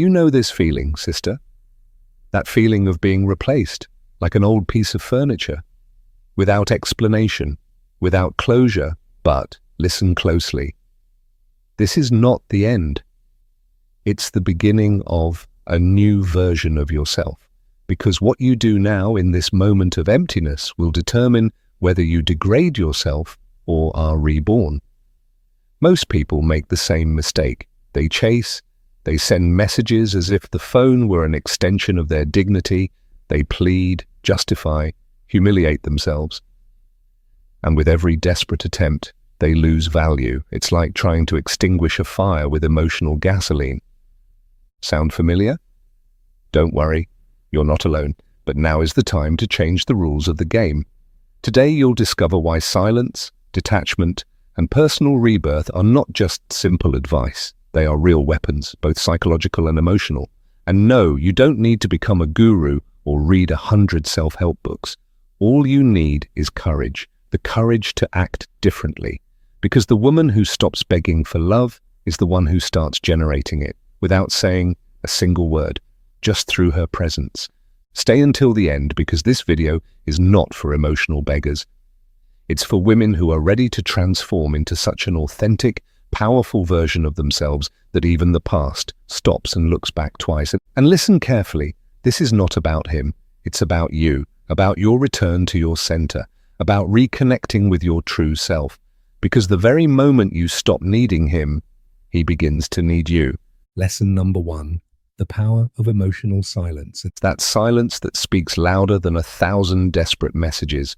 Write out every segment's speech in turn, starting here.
You know this feeling, sister? That feeling of being replaced, like an old piece of furniture, without explanation, without closure, but, listen closely, this is not the end. It's the beginning of a new version of yourself, because what you do now in this moment of emptiness will determine whether you degrade yourself or are reborn. Most people make the same mistake. They chase, they send messages as if the phone were an extension of their dignity. They plead, justify, humiliate themselves. And with every desperate attempt, they lose value. It's like trying to extinguish a fire with emotional gasoline. Sound familiar? Don't worry, you're not alone, but now is the time to change the rules of the game. Today you'll discover why silence, detachment, and personal rebirth are not just simple advice. They are real weapons, both psychological and emotional. And no, you don't need to become a guru or read 100 self-help books. All you need is courage, the courage to act differently. Because the woman who stops begging for love is the one who starts generating it, without saying a single word, just through her presence. Stay until the end, because this video is not for emotional beggars. It's for women who are ready to transform into such an authentic, powerful version of themselves that even the past stops and looks back twice. And listen carefully, this is not about him. It's about you, about your return to your center, about reconnecting with your true self. Because the very moment you stop needing him, he begins to need you. Lesson number 1, the power of emotional silence. It's that silence that speaks louder than 1,000 desperate messages.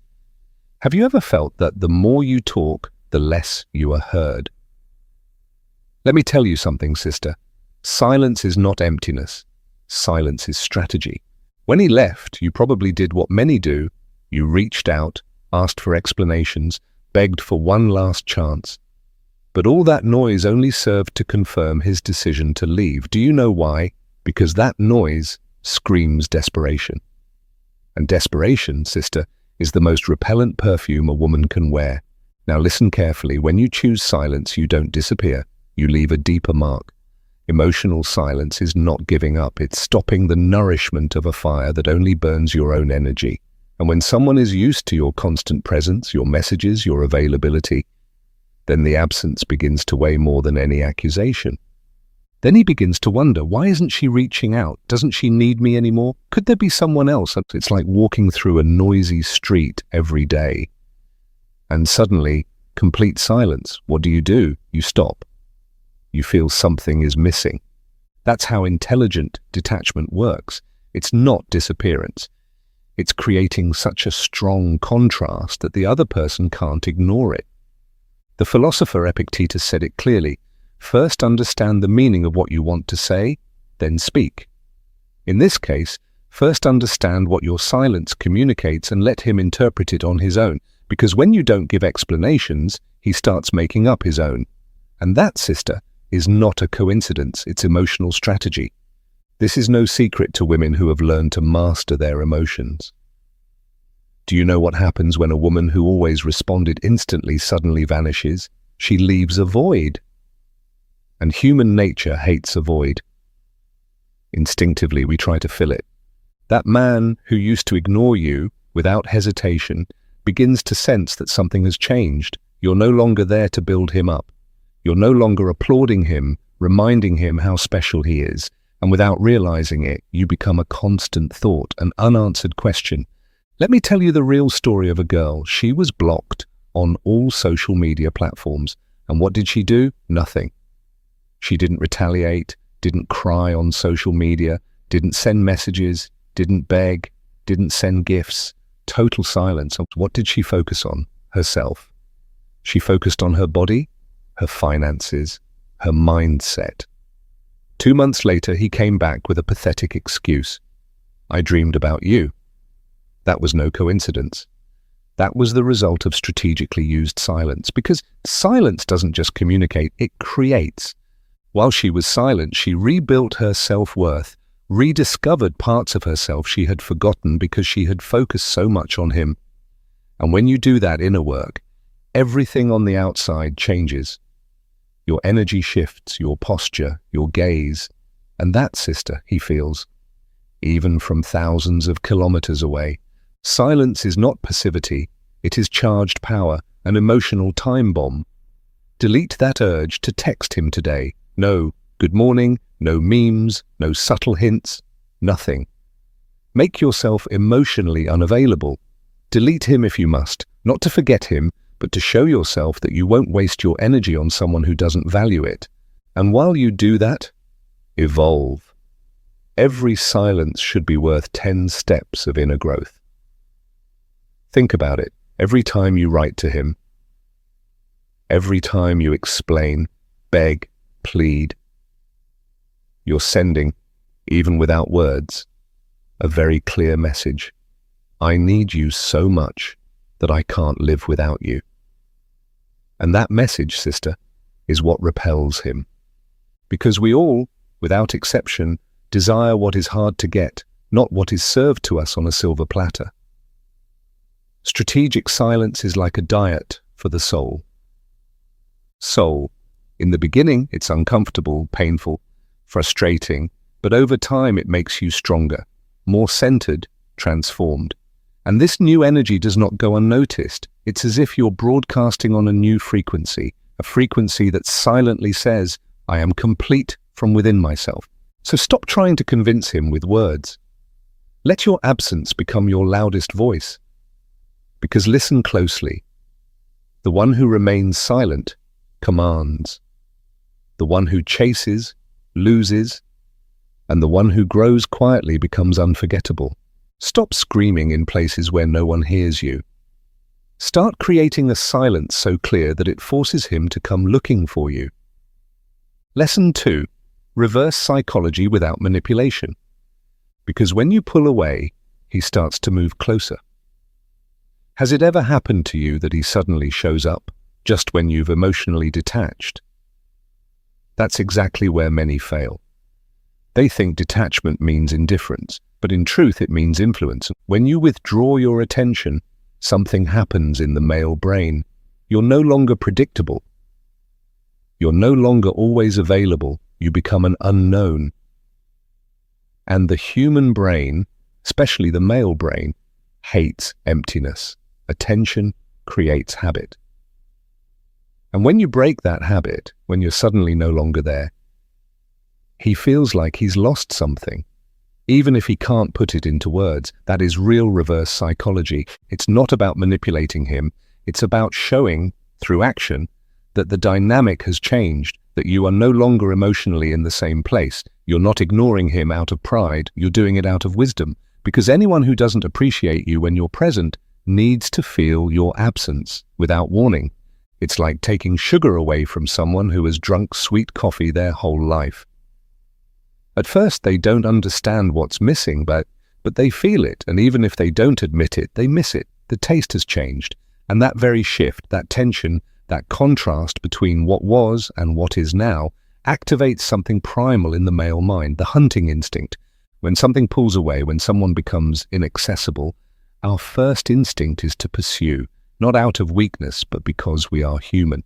Have you ever felt that the more you talk, the less you are heard? Let me tell you something, sister. Silence is not emptiness. Silence is strategy. When he left, you probably did what many do. You reached out, asked for explanations, begged for one last chance. But all that noise only served to confirm his decision to leave. Do you know why? Because that noise screams desperation. And desperation, sister, is the most repellent perfume a woman can wear. Now listen carefully. When you choose silence, you don't disappear. You leave a deeper mark. Emotional silence is not giving up. It's stopping the nourishment of a fire that only burns your own energy. And when someone is used to your constant presence, your messages, your availability, then the absence begins to weigh more than any accusation. Then he begins to wonder, why isn't she reaching out? Doesn't she need me anymore? Could there be someone else? It's like walking through a noisy street every day. And suddenly, complete silence. What do? You stop. You feel something is missing. That's how intelligent detachment works. It's not disappearance. It's creating such a strong contrast that the other person can't ignore it. The philosopher Epictetus said it clearly. First understand the meaning of what you want to say, then speak. In this case, first understand what your silence communicates and let him interpret it on his own, because when you don't give explanations, he starts making up his own. And that, sister, is not a coincidence, it's emotional strategy. This is no secret to women who have learned to master their emotions. Do you know what happens when a woman who always responded instantly suddenly vanishes? She leaves a void. And human nature hates a void. Instinctively, we try to fill it. That man who used to ignore you without hesitation begins to sense that something has changed. You're no longer there to build him up. You're no longer applauding him, reminding him how special he is. And without realizing it, you become a constant thought, an unanswered question. Let me tell you the real story of a girl. She was blocked on all social media platforms. And what did she do? Nothing. She didn't retaliate, didn't cry on social media, didn't send messages, didn't beg, didn't send gifts. Total silence. What did she focus on? Herself. She focused on her body, her finances, her mindset. 2 months later, he came back with a pathetic excuse. I dreamed about you. That was no coincidence. That was the result of strategically used silence, because silence doesn't just communicate, it creates. While she was silent, she rebuilt her self-worth, rediscovered parts of herself she had forgotten because she had focused so much on him. And when you do that inner work, everything on the outside changes. Your energy shifts, your posture, your gaze, And that, sister, he feels, even from thousands of kilometers away. Silence is not passivity, it is charged power, an emotional time bomb. Delete that urge to text him today. No good morning, no memes, no subtle hints, nothing. Make yourself emotionally unavailable. Delete him if you must, not to forget him, but to show yourself that you won't waste your energy on someone who doesn't value it. And while you do that, evolve. Every silence should be worth 10 steps of inner growth. Think about it. Every time you write to him, every time you explain, beg, plead, you're sending, even without words, a very clear message. I need you so much that I can't live without you. And that message, sister, is what repels him. Because we all, without exception, desire what is hard to get, not what is served to us on a silver platter. Strategic silence is like a diet for the soul. Soul. In the beginning, it's uncomfortable, painful, frustrating, but over time it makes you stronger, more centered, transformed. And this new energy does not go unnoticed. It's as if you're broadcasting on a new frequency, a frequency that silently says, I am complete from within myself. So stop trying to convince him with words. Let your absence become your loudest voice. Because listen closely. The one who remains silent commands. The one who chases loses. And the one who grows quietly becomes unforgettable. Stop screaming in places where no one hears you. Start creating a silence so clear that it forces him to come looking for you. Lesson 2. Reverse psychology without manipulation. Because when you pull away, he starts to move closer. Has it ever happened to you that he suddenly shows up just when you've emotionally detached? That's exactly where many fail. They think detachment means indifference, but in truth it means influence. When you withdraw your attention, something happens in the male brain. You're no longer predictable. You're no longer always available. You become an unknown. And the human brain, especially the male brain, hates emptiness. Attention creates habit. And when you break that habit, when you're suddenly no longer there, he feels like he's lost something. Even if he can't put it into words, that is real reverse psychology. It's not about manipulating him. It's about showing, through action, that the dynamic has changed, that you are no longer emotionally in the same place. You're not ignoring him out of pride. You're doing it out of wisdom. Because anyone who doesn't appreciate you when you're present needs to feel your absence without warning. It's like taking sugar away from someone who has drunk sweet coffee their whole life. At first, they don't understand what's missing, but they feel it, and even if they don't admit it, they miss it. The taste has changed, and that very shift, that tension, that contrast between what was and what is now, activates something primal in the male mind, the hunting instinct. When something pulls away, when someone becomes inaccessible, our first instinct is to pursue, not out of weakness, but because we are human.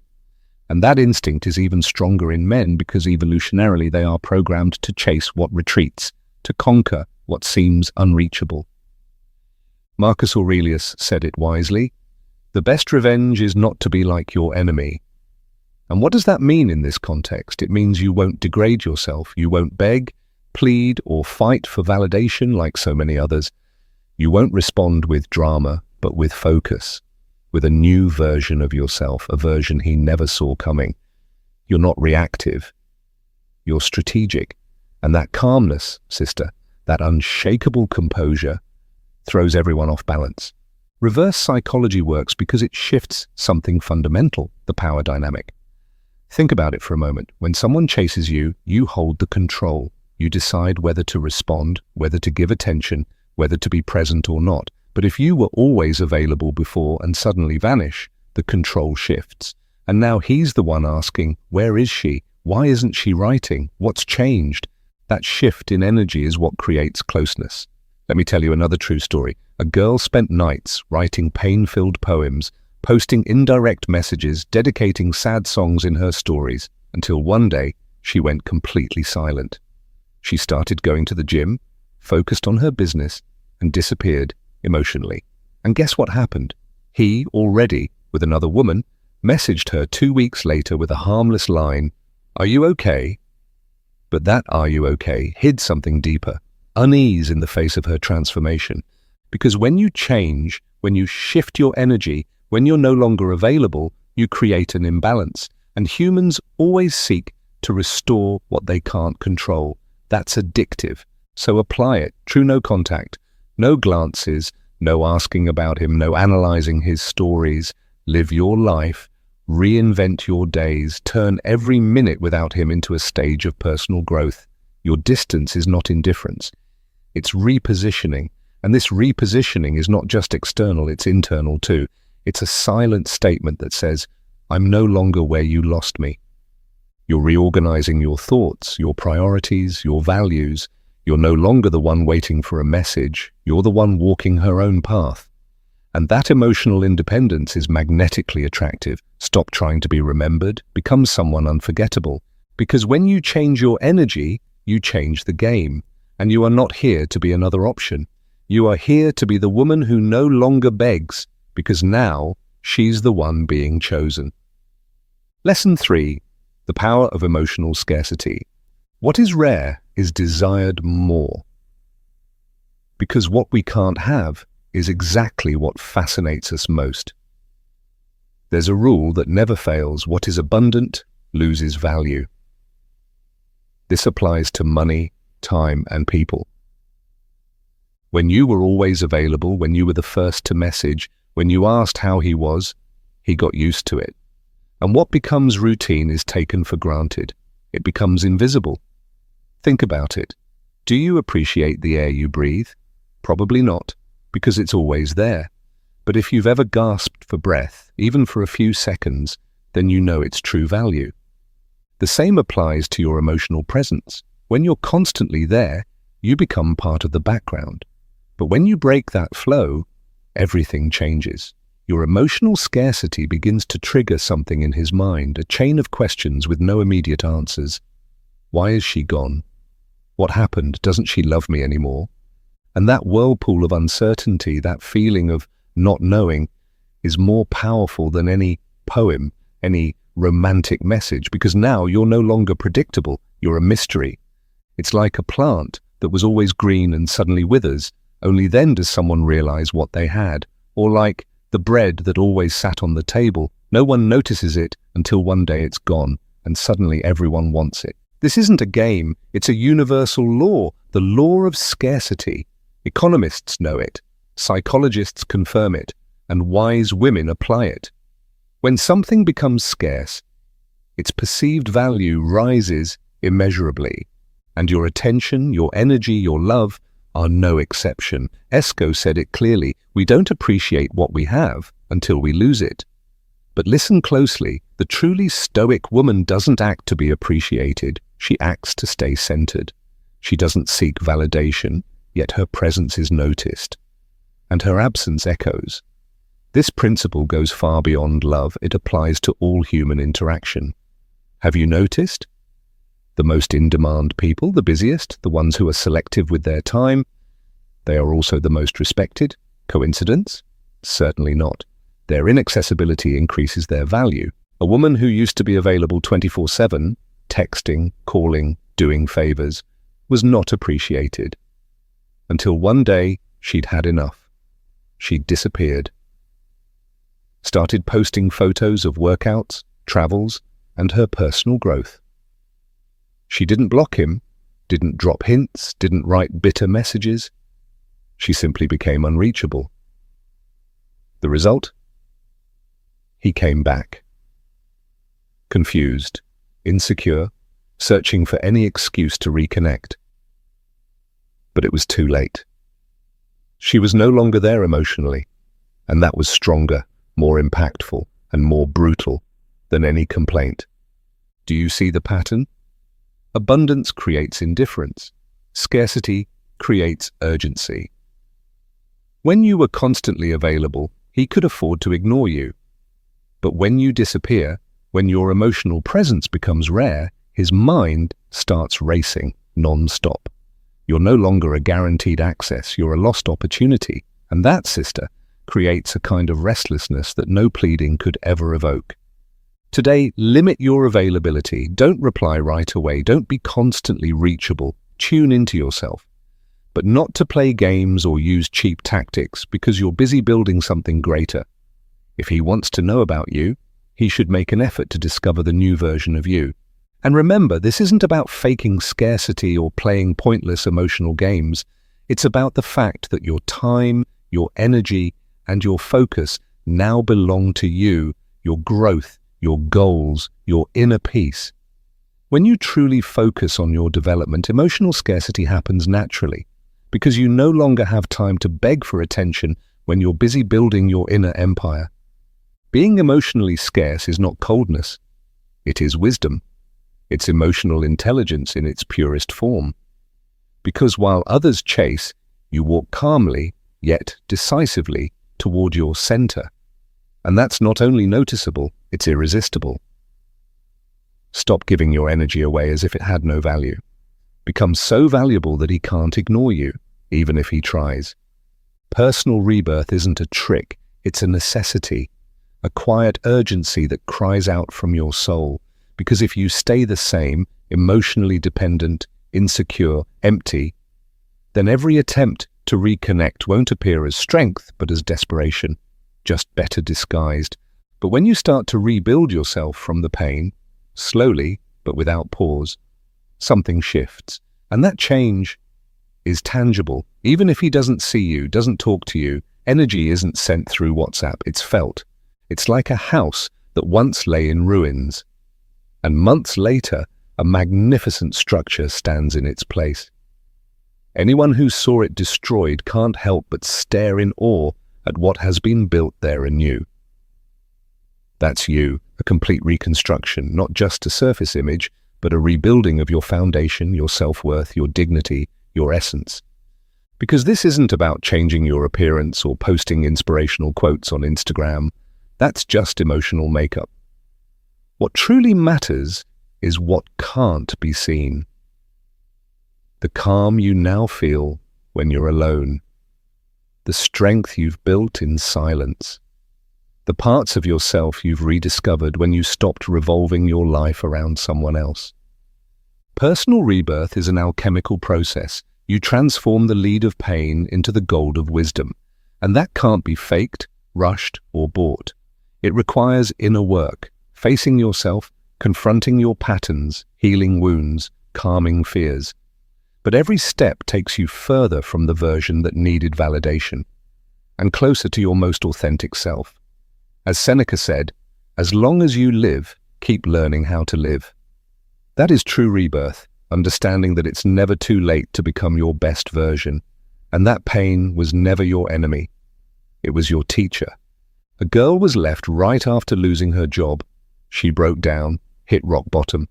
And that instinct is even stronger in men because evolutionarily they are programmed to chase what retreats, to conquer what seems unreachable. Marcus Aurelius said it wisely, "The best revenge is not to be like your enemy." And what does that mean in this context? It means you won't degrade yourself, you won't beg, plead, or fight for validation like so many others. You won't respond with drama, but with focus, with a new version of yourself, a version he never saw coming. You're not reactive. You're strategic. And that calmness, sister, that unshakable composure, throws everyone off balance. Reverse psychology works because it shifts something fundamental, the power dynamic. Think about it for a moment. When someone chases you, you hold the control. You decide whether to respond, whether to give attention, whether to be present or not. But if you were always available before and suddenly vanish, the control shifts. And now he's the one asking, where is she? Why isn't she writing? What's changed? That shift in energy is what creates closeness. Let me tell you another true story. A girl spent nights writing pain-filled poems, posting indirect messages, dedicating sad songs in her stories, until one day she went completely silent. She started going to the gym, focused on her business, and disappeared emotionally. And guess what happened? He, already with another woman, messaged her 2 weeks later with a harmless line, "Are you okay?" But that "are you okay" hid something deeper, unease in the face of her transformation. Because when you change, when you shift your energy, when you're no longer available, you create an imbalance. And humans always seek to restore what they can't control. That's addictive. So apply it. True no contact, no glances, no asking about him, no analyzing his stories. Live your life, reinvent your days, turn every minute without him into a stage of personal growth. Your distance is not indifference. It's repositioning. And this repositioning is not just external, it's internal too. It's a silent statement that says, "I'm no longer where you lost me." You're reorganizing your thoughts, your priorities, your values. You're no longer the one waiting for a message. You're the one walking her own path. And that emotional independence is magnetically attractive. Stop trying to be remembered. Become someone unforgettable. Because when you change your energy, you change the game. And you are not here to be another option. You are here to be the woman who no longer begs, because now she's the one being chosen. Lesson 3. The power of emotional scarcity. What is rare is desired more. Because what we can't have is exactly what fascinates us most. There's a rule that never fails: what is abundant loses value. This applies to money, time, and people. When you were always available, when you were the first to message, when you asked how he was, he got used to it. And what becomes routine is taken for granted. It becomes invisible. Think about it. Do you appreciate the air you breathe? Probably not, because it's always there. But if you've ever gasped for breath, even for a few seconds, then you know its true value. The same applies to your emotional presence. When you're constantly there, you become part of the background. But when you break that flow, everything changes. Your emotional scarcity begins to trigger something in his mind, a chain of questions with no immediate answers. Why is she gone? What happened? Doesn't she love me anymore? And that whirlpool of uncertainty, that feeling of not knowing, is more powerful than any poem, any romantic message, because now you're no longer predictable, you're a mystery. It's like a plant that was always green and suddenly withers. Only then does someone realize what they had. Or like the bread that always sat on the table. No one notices it until one day it's gone, and suddenly everyone wants it. This isn't a game, it's a universal law, the law of scarcity. Economists know it, psychologists confirm it, and wise women apply it. When something becomes scarce, its perceived value rises immeasurably, and your attention, your energy, your love are no exception. Esco said it clearly: we don't appreciate what we have until we lose it. But listen closely, the truly stoic woman doesn't act to be appreciated, she acts to stay centered. She doesn't seek validation, yet her presence is noticed, and her absence echoes. This principle goes far beyond love, it applies to all human interaction. Have you noticed? The most in-demand people, the busiest, the ones who are selective with their time, they are also the most respected. Coincidence? Certainly not. Their inaccessibility increases their value. A woman who used to be available 24/7, texting, calling, doing favors, was not appreciated. Until one day, she'd had enough. She'd disappeared. Started posting photos of workouts, travels, and her personal growth. She didn't block him, didn't drop hints, didn't write bitter messages. She simply became unreachable. The result? He came back. Confused, insecure, searching for any excuse to reconnect. But it was too late. She was no longer there emotionally, and that was stronger, more impactful, and more brutal than any complaint. Do you see the pattern? Abundance creates indifference. Scarcity creates urgency. When you were constantly available, he could afford to ignore you. But when you disappear, when your emotional presence becomes rare, his mind starts racing. non-stop. You're no longer a guaranteed access, you're a lost opportunity. And that, sister, creates a kind of restlessness that no pleading could ever evoke. Today, limit your availability. Don't reply right away. Don't be constantly reachable. Tune into yourself. But not to play games or use cheap tactics, because you're busy building something greater. If he wants to know about you, he should make an effort to discover the new version of you. And remember, this isn't about faking scarcity or playing pointless emotional games. It's about the fact that your time, your energy, and your focus now belong to you, your growth, your goals, your inner peace. When you truly focus on your development, emotional scarcity happens naturally, because you no longer have time to beg for attention when you're busy building your inner empire. Being emotionally scarce is not coldness. It is wisdom. It's emotional intelligence in its purest form. Because while others chase, you walk calmly, yet decisively, toward your center. And that's not only noticeable, it's irresistible. Stop giving your energy away as if it had no value. Become so valuable that he can't ignore you, even if he tries. Personal rebirth isn't a trick, it's a necessity, a quiet urgency that cries out from your soul. Because if you stay the same, emotionally dependent, insecure, empty, then every attempt to reconnect won't appear as strength, but as desperation, just better disguised. But when you start to rebuild yourself from the pain, slowly, but without pause, something shifts. And that change is tangible. Even if he doesn't see you, doesn't talk to you, energy isn't sent through WhatsApp, it's felt. It's like a house that once lay in ruins. And months later, a magnificent structure stands in its place. Anyone who saw it destroyed can't help but stare in awe at what has been built there anew. That's you, a complete reconstruction, not just a surface image, but a rebuilding of your foundation, your self-worth, your dignity, your essence. Because this isn't about changing your appearance or posting inspirational quotes on Instagram. That's just emotional makeup. What truly matters is what can't be seen. The calm you now feel when you're alone. The strength you've built in silence. The parts of yourself you've rediscovered when you stopped revolving your life around someone else. Personal rebirth is an alchemical process. You transform the lead of pain into the gold of wisdom. And that can't be faked, rushed, or bought. It requires inner work, facing yourself, confronting your patterns, healing wounds, calming fears. But every step takes you further from the version that needed validation, and closer to your most authentic self. As Seneca said, as long as you live, keep learning how to live. That is true rebirth, understanding that it's never too late to become your best version, and that pain was never your enemy. It was your teacher. A girl was left right after losing her job. She broke down, hit rock bottom,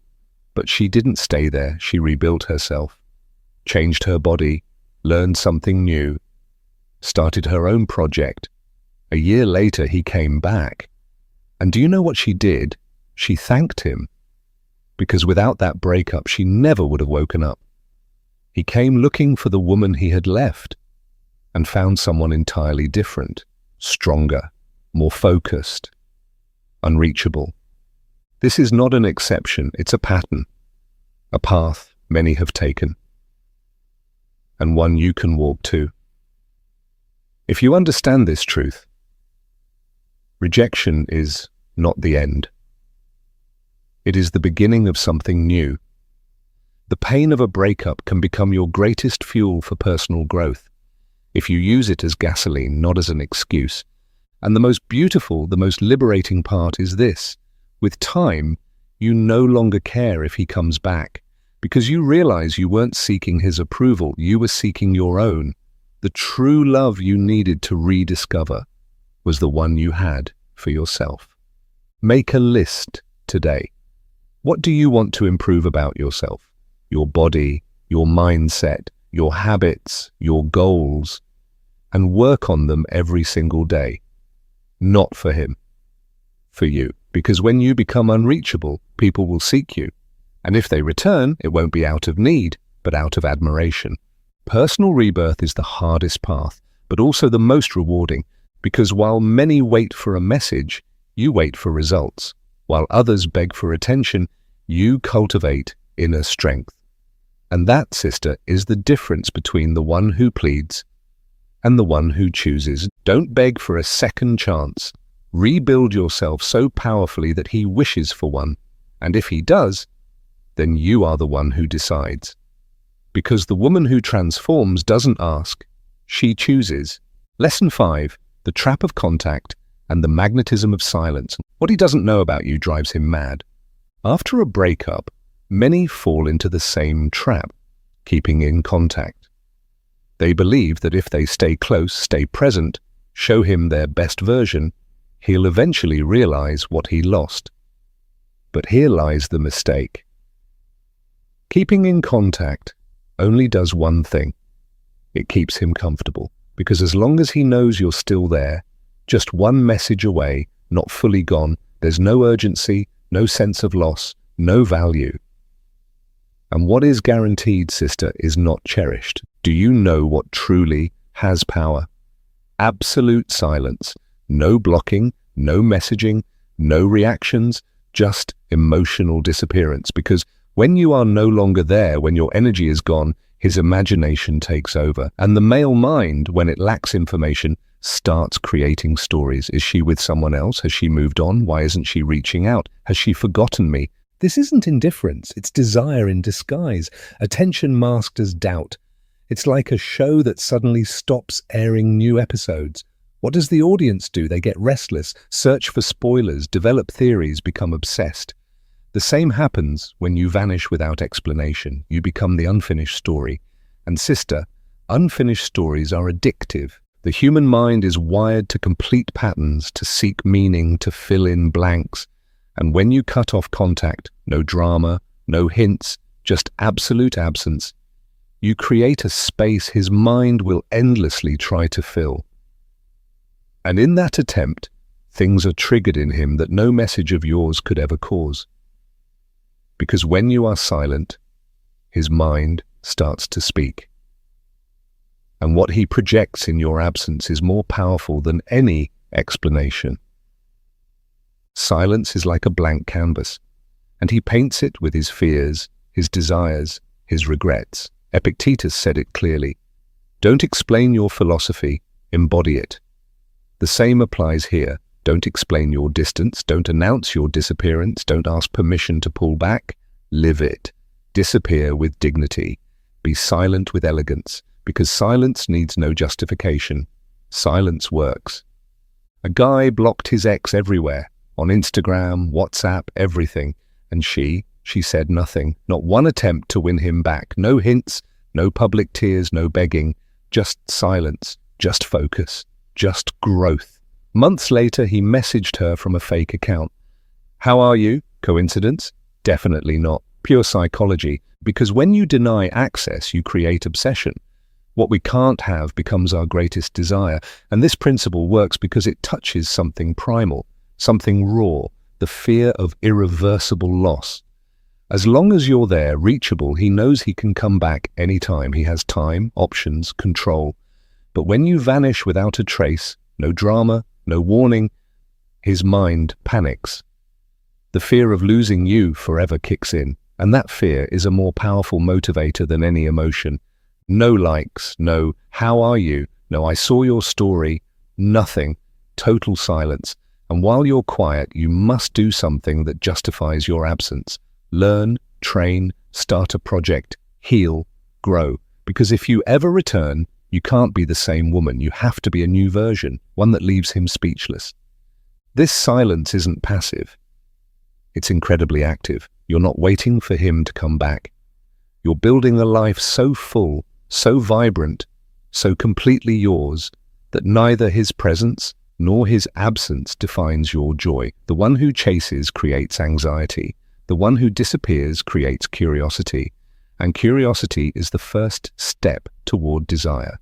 but she didn't stay there. She rebuilt herself, changed her body, learned something new, started her own project. A year later, he came back. And do you know what she did? She thanked him. Because without that breakup, she never would have woken up. He came looking for the woman he had left and found someone entirely different, stronger, more focused, unreachable. This is not an exception, it's a pattern, a path many have taken, and one you can walk too. If you understand this truth, rejection is not the end. It is the beginning of something new. The pain of a breakup can become your greatest fuel for personal growth, if you use it as gasoline, not as an excuse. And the most beautiful, the most liberating part is this. With time, you no longer care if he comes back, because you realize you weren't seeking his approval, you were seeking your own. The true love you needed to rediscover was the one you had for yourself. Make a list today. What do you want to improve about yourself? Your body, your mindset, your habits, your goals, and work on them every single day. Not for him, for you. Because when you become unreachable, people will seek you. And if they return, it won't be out of need, but out of admiration. Personal rebirth is the hardest path, but also the most rewarding, because while many wait for a message, you wait for results. While others beg for attention, you cultivate inner strength. And that, sister, is the difference between the one who pleads and the one who chooses. Don't beg for a second chance. Rebuild yourself so powerfully that he wishes for one. And if he does, then you are the one who decides. Because the woman who transforms doesn't ask, she chooses. Lesson 5, the trap of contact and the magnetism of silence. What he doesn't know about you drives him mad. After a breakup, many fall into the same trap, keeping in contact. They believe that if they stay close, stay present, show him their best version, he'll eventually realize what he lost. But here lies the mistake. Keeping in contact only does one thing. It keeps him comfortable, because as long as he knows you're still there, just one message away, not fully gone, there's no urgency, no sense of loss, no value. And what is guaranteed, sister, is not cherished. Do you know what truly has power? Absolute silence. No blocking, no messaging, no reactions, just emotional disappearance. Because when you are no longer there, when your energy is gone, his imagination takes over. And the male mind, when it lacks information, starts creating stories. Is she with someone else? Has she moved on? Why isn't she reaching out? Has she forgotten me? This isn't indifference, it's desire in disguise, attention masked as doubt. It's like a show that suddenly stops airing new episodes. What does the audience do? They get restless, search for spoilers, develop theories, become obsessed. The same happens when you vanish without explanation. You become the unfinished story. And sister, unfinished stories are addictive. The human mind is wired to complete patterns, to seek meaning, to fill in blanks. And when you cut off contact, no drama, no hints, just absolute absence, you create a space his mind will endlessly try to fill. And in that attempt, things are triggered in him that no message of yours could ever cause. Because when you are silent, his mind starts to speak. And what he projects in your absence is more powerful than any explanation. Silence is like a blank canvas, and he paints it with his fears, his desires, his regrets. Epictetus said it clearly. Don't explain your philosophy, embody it. The same applies here. Don't explain your distance, don't announce your disappearance, don't ask permission to pull back. Live it. Disappear with dignity. Be silent with elegance, because silence needs no justification. Silence works. A guy blocked his ex everywhere, on Instagram, WhatsApp, everything, and she said nothing, not one attempt to win him back. No hints, no public tears, no begging, just silence, just focus, just growth. Months later, he messaged her from a fake account. How are you? Coincidence? Definitely not. Pure psychology. Because when you deny access, you create obsession. What we can't have becomes our greatest desire. And this principle works because it touches something primal, something raw, the fear of irreversible loss. As long as you're there, reachable, he knows he can come back anytime. He has time, options, control. But when you vanish without a trace, no drama, no warning, his mind panics. The fear of losing you forever kicks in, and that fear is a more powerful motivator than any emotion. No likes, no how are you, no I saw your story, nothing, total silence. And while you're quiet, you must do something that justifies your absence. Learn, train, start a project, heal, grow. Because if you ever return, you can't be the same woman. You have to be a new version, one that leaves him speechless. This silence isn't passive. It's incredibly active. You're not waiting for him to come back. You're building a life so full, so vibrant, so completely yours, that neither his presence nor his absence defines your joy. The one who chases creates anxiety. The one who disappears creates curiosity. And curiosity is the first step toward desire.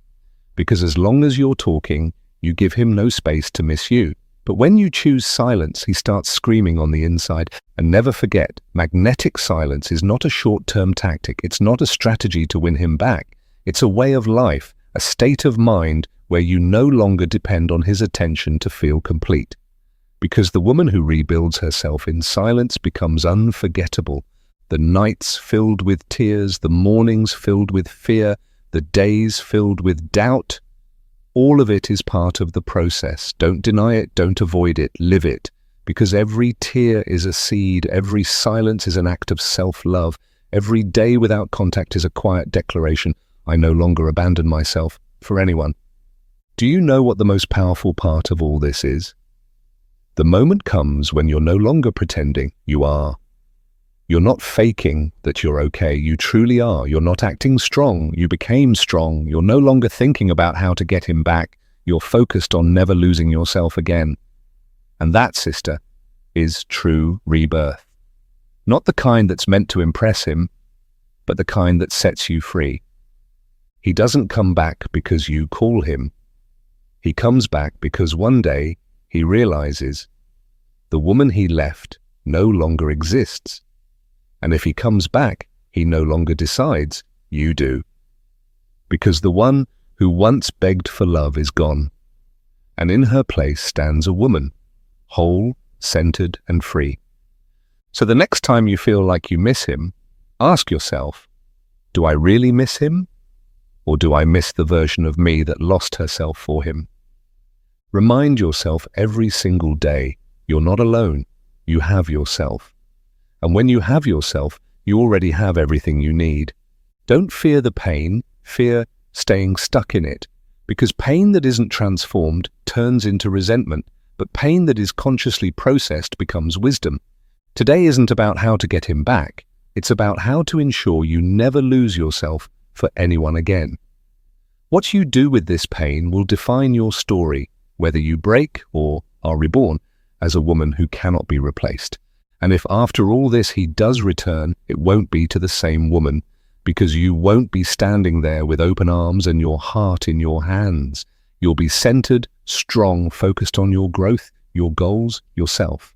Because as long as you're talking, you give him no space to miss you. But when you choose silence, he starts screaming on the inside. And never forget, magnetic silence is not a short-term tactic. It's not a strategy to win him back. It's a way of life, a state of mind where you no longer depend on his attention to feel complete. Because the woman who rebuilds herself in silence becomes unforgettable. The nights filled with tears, the mornings filled with fear, the days filled with doubt. All of it is part of the process. Don't deny it, don't avoid it, live it. Because every tear is a seed, every silence is an act of self-love, every day without contact is a quiet declaration, I no longer abandon myself for anyone. Do you know what the most powerful part of all this is? The moment comes when you're no longer pretending, you are. You're not faking that you're okay, you truly are. You're not acting strong, you became strong. You're no longer thinking about how to get him back. You're focused on never losing yourself again. And that, sister, is true rebirth. Not the kind that's meant to impress him, but the kind that sets you free. He doesn't come back because you call him. He comes back because one day he realizes the woman he left no longer exists. And if he comes back, he no longer decides, you do. Because the one who once begged for love is gone, and in her place stands a woman, whole, centered, and free. So the next time you feel like you miss him, ask yourself, do I really miss him? Or do I miss the version of me that lost herself for him? Remind yourself every single day, you're not alone, you have yourself. And when you have yourself, you already have everything you need. Don't fear the pain, fear staying stuck in it. Because pain that isn't transformed turns into resentment, but pain that is consciously processed becomes wisdom. Today isn't about how to get him back. It's about how to ensure you never lose yourself for anyone again. What you do with this pain will define your story, whether you break or are reborn as a woman who cannot be replaced. And if after all this he does return, it won't be to the same woman, because you won't be standing there with open arms and your heart in your hands. You'll be centered, strong, focused on your growth, your goals, yourself.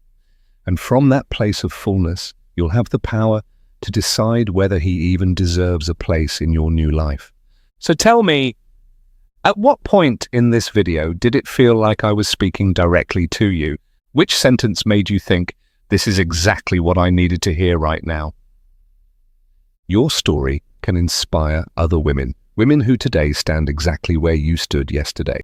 And from that place of fullness, you'll have the power to decide whether he even deserves a place in your new life. So tell me, at what point in this video did it feel like I was speaking directly to you? Which sentence made you think, this is exactly what I needed to hear right now? Your story can inspire other women, women who today stand exactly where you stood yesterday.